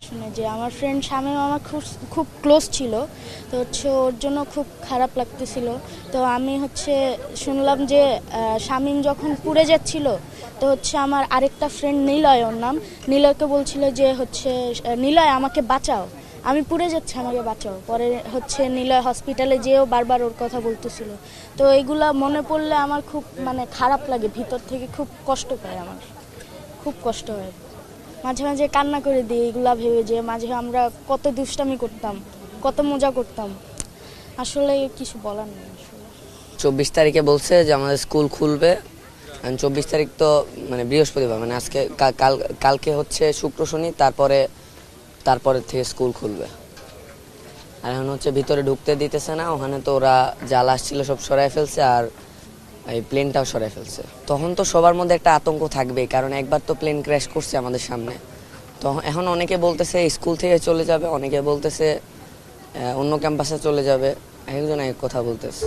শুনে যে আমার ফ্রেন্ড শামীম আমার খুব খুব ক্লোজ ছিল, তো ওর জন্য খুব খারাপ লাগতেছিল। তো আমি শুনলাম যে শামীম যখন পুড়ে যাচ্ছিল, তো আমার আরেকটা ফ্রেন্ড নিলয়, ওর নাম নিলয়কে বলছিল যে নিলয় আমাকে বাঁচাও, আমি পুড়ে যাচ্ছি, আমাকে বাঁচাও। পরে নিলয় হসপিটালে যেও বারবার ওর কথা বলতেছিল। তো এইগুলা মনে পড়লে আমার খুব খারাপ লাগে, ভিতর থেকে খুব কষ্ট পায়, আমার খুব কষ্ট হয়। মাঝে মাঝে কান্না করে দিই এগুলা ভেবে, যে মাঝে আমরা কত দুষ্টামি করতাম, কত মজা করতাম, আসলে কিছু বলার নেই। 24 তারিখে বলছে যে আমাদের স্কুল খুলবে। 24 তারিখ তো বৃহস্পতিবার, আজকে কালকে শুক্র শনি, তারপরে থেকে স্কুল খুলবে। আর এখন ভিতরে ঢুকতে দিতেছে না, ওখানে তো ওরা জাল আসছিল সব সরাই ফেলছে, আর এই প্লেনটাও সরাই ফেলছে। তখন তো সবার মধ্যে একটা আতঙ্ক থাকবেই, কারণ একবার তো প্লেন ক্র্যাশ করছে আমাদের সামনে। তো এখন অনেকে বলতেছে স্কুল থেকে চলে যাবে, অনেকে বলতেছে অন্য ক্যাম্পাসে চলে যাবে, একজন এক কথা বলতেছে।